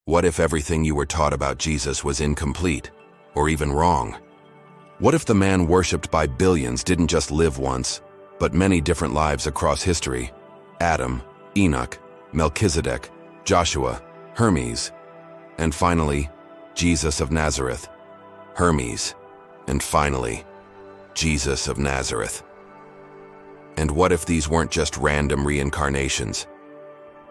What if everything you were taught about Jesus was incomplete, or even wrong? What if the man worshipped by billions didn't just live once, but many different lives across history? Adam, Enoch, Melchizedek, Joshua, Hermes, and finally, Jesus of Nazareth. Hermes, and finally, Jesus of Nazareth. And what if these weren't just random reincarnations,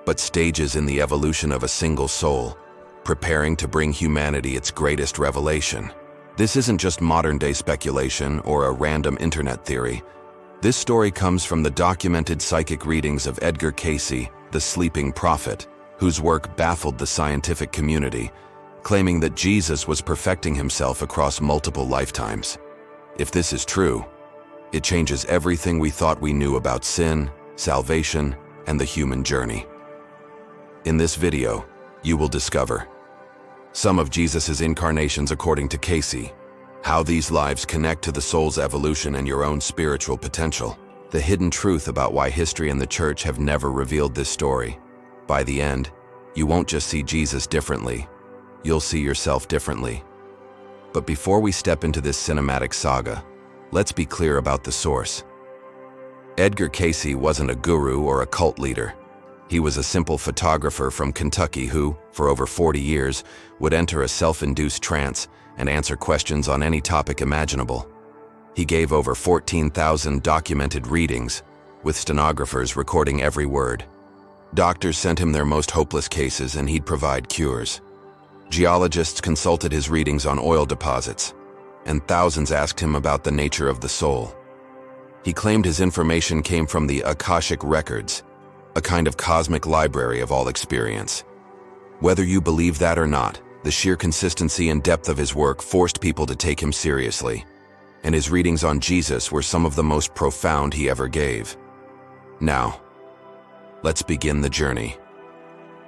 but stages in the evolution of a single soul, preparing to bring humanity its greatest revelation? This isn't just modern-day speculation or a random internet theory. This story comes from the documented psychic readings of Edgar Cayce, the sleeping prophet, whose work baffled the scientific community, claiming that Jesus was perfecting himself across multiple lifetimes. If this is true, it changes everything we thought we knew about sin, salvation, and the human journey. In this video, you will discover some of Jesus' incarnations according to Cayce, how these lives connect to the soul's evolution and your own spiritual potential, the hidden truth about why history and the church have never revealed this story. By the end, you won't just see Jesus differently, you'll see yourself differently. But before we step into this cinematic saga, let's be clear about the source. Edgar Cayce wasn't a guru or a cult leader. He was a simple photographer from Kentucky who, for over 40 years, would enter a self-induced trance and answer questions on any topic imaginable. He gave over 14,000 documented readings, with stenographers recording every word. Doctors sent him their most hopeless cases and he'd provide cures. Geologists consulted his readings on oil deposits, and thousands asked him about the nature of the soul. He claimed his information came from the Akashic records, a kind of cosmic library of all experience. Whether you believe that or not, the sheer consistency and depth of his work forced people to take him seriously, and his readings on Jesus were some of the most profound he ever gave. Now, let's begin the journey.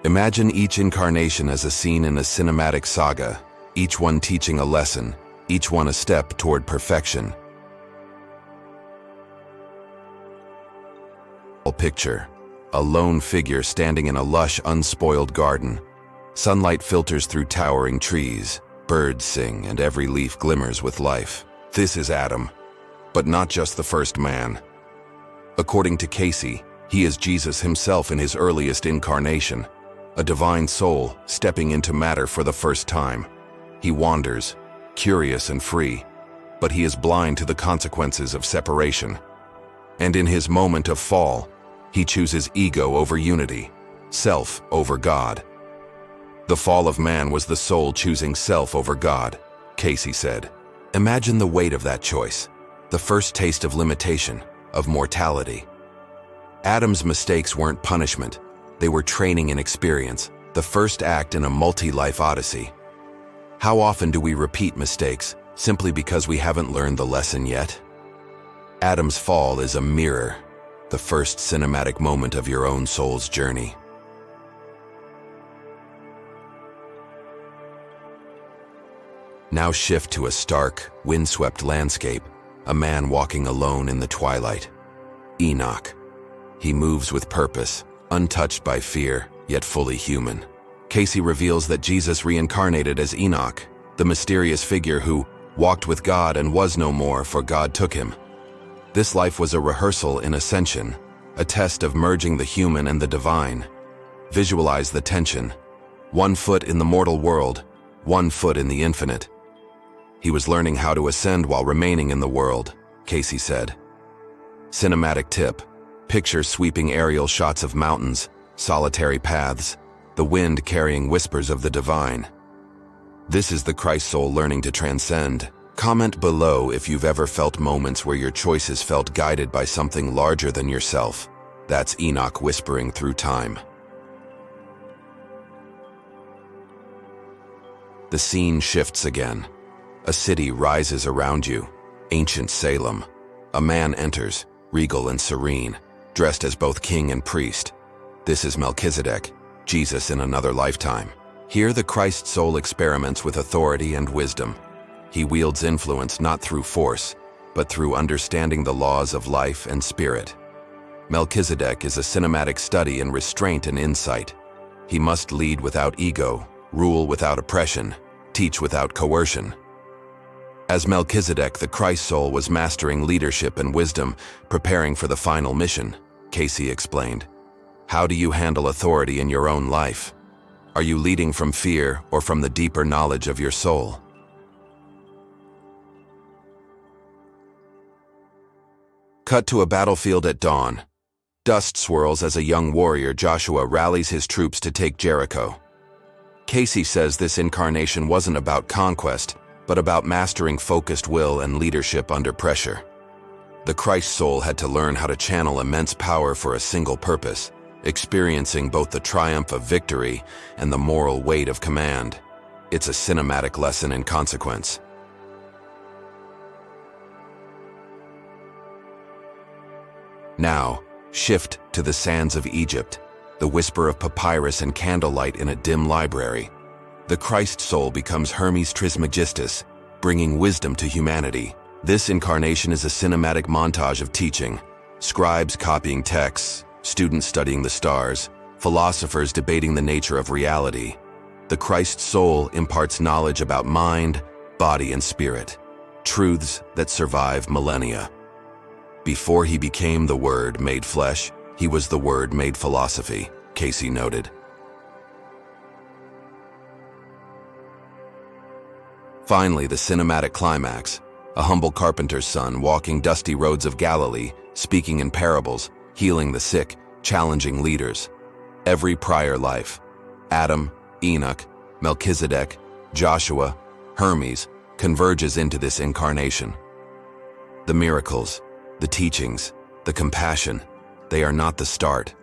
Imagine each incarnation as a scene in a cinematic saga, each one teaching a lesson, each one a step toward perfection. Picture a lone figure standing in a lush, unspoiled garden. Sunlight filters through towering trees, birds sing, and every leaf glimmers with life. This is Adam, but not just the first man. According to Cayce, he is Jesus himself in his earliest incarnation, a divine soul stepping into matter for the first time. He wanders, curious and free, but he is blind to the consequences of separation. And in his moment of fall, he chooses ego over unity, self over God. The fall of man was the soul choosing self over God, Cayce said. Imagine the weight of that choice, the first taste of limitation, of mortality. Adam's mistakes weren't punishment, they were training in experience, the first act in a multi-life odyssey. How often do we repeat mistakes simply because we haven't learned the lesson yet? Adam's fall is a mirror, the first cinematic moment of your own soul's journey. Now shift to a stark, windswept landscape, a man walking alone in the twilight. Enoch. He moves with purpose, untouched by fear, yet fully human. Cayce reveals that Jesus reincarnated as Enoch, the mysterious figure who walked with God and was no more, for God took him. This life was a rehearsal in ascension, a test of merging the human and the divine. Visualize the tension. 1 foot in the mortal world, 1 foot in the infinite. He was learning how to ascend while remaining in the world, Cayce said. Cinematic tip. Picture sweeping aerial shots of mountains, solitary paths, the wind carrying whispers of the divine. This is the Christ soul learning to transcend. Comment below if you've ever felt moments where your choices felt guided by something larger than yourself. That's Enoch whispering through time. The scene shifts again. A city rises around you, ancient Salem. A man enters, regal and serene, dressed as both king and priest. This is Melchizedek, Jesus in another lifetime. Here the Christ soul experiments with authority and wisdom. He wields influence not through force, but through understanding the laws of life and spirit. Melchizedek is a cinematic study in restraint and insight. He must lead without ego, rule without oppression, teach without coercion. As Melchizedek, the Christ soul was mastering leadership and wisdom, preparing for the final mission, Cayce explained. How do you handle authority in your own life? Are you leading from fear or from the deeper knowledge of your soul? Cut to a battlefield at dawn. Dust swirls as a young warrior, Joshua, rallies his troops to take Jericho. Cayce says this incarnation wasn't about conquest, but about mastering focused will and leadership under pressure. The Christ soul had to learn how to channel immense power for a single purpose, experiencing both the triumph of victory and the moral weight of command. It's a cinematic lesson in consequence. Now, shift to the sands of Egypt, the whisper of papyrus and candlelight in a dim library. The Christ soul becomes Hermes Trismegistus, bringing wisdom to humanity. This incarnation is a cinematic montage of teaching, scribes copying texts, students studying the stars, philosophers debating the nature of reality. The Christ soul imparts knowledge about mind, body, and spirit, truths that survive millennia. Before he became the Word made flesh, he was the Word made philosophy, Cayce noted. Finally, the cinematic climax, a humble carpenter's son walking dusty roads of Galilee, speaking in parables, healing the sick, challenging leaders. Every prior life, Adam, Enoch, Melchizedek, Joshua, Hermes, converges into this incarnation. The miracles, the teachings, the compassion, they are not the start.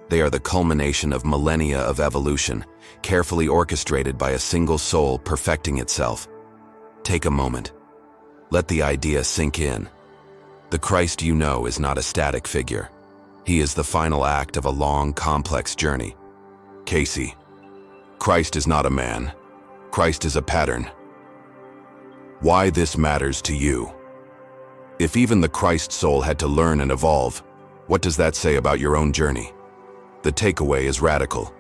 They are the culmination of millennia of evolution, carefully orchestrated by a single soul perfecting itself. Take a moment. Let the idea sink in. The Christ you know is not a static figure. He is the final act of a long, complex journey. Cayce. Christ is not a man. Christ is a pattern. Why this matters to you? If even the Christ soul had to learn and evolve, what does that say about your own journey? The takeaway is radical.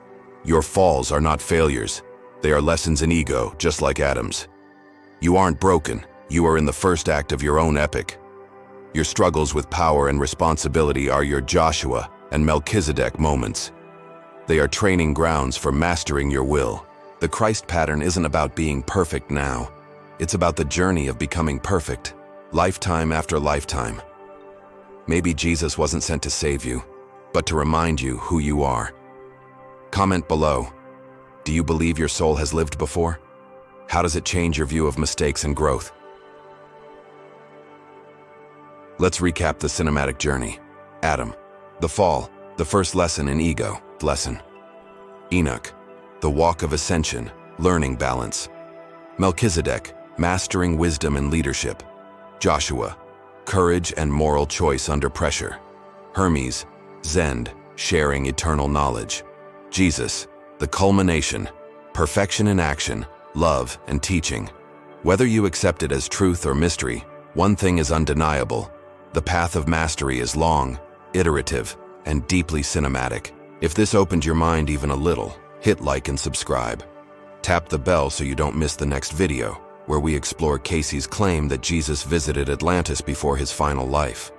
Your falls are not failures. They are lessons in ego, just like Adam's. You aren't broken. You are in the first act of your own epic. Your struggles with power and responsibility are your Joshua and Melchizedek moments. They are training grounds for mastering your will. The Christ pattern isn't about being perfect now. It's about the journey of becoming perfect, lifetime after lifetime. Maybe Jesus wasn't sent to save you, but to remind you who you are. Comment below. Do you believe your soul has lived before? How does it change your view of mistakes and growth? Let's recap the cinematic journey. Adam, the fall, the first lesson in ego, lesson. Enoch, the walk of ascension, learning balance. Melchizedek, mastering wisdom and leadership. Joshua, courage and moral choice under pressure. Hermes, Zend, sharing eternal knowledge. Jesus, the culmination, perfection in action, love and teaching. Whether you accept it as truth or mystery, one thing is undeniable. The path of mastery is long, iterative, and deeply cinematic. If this opened your mind even a little, hit like and subscribe. Tap the bell so you don't miss the next video, where we explore Cayce's claim that Jesus visited Atlantis before his final life.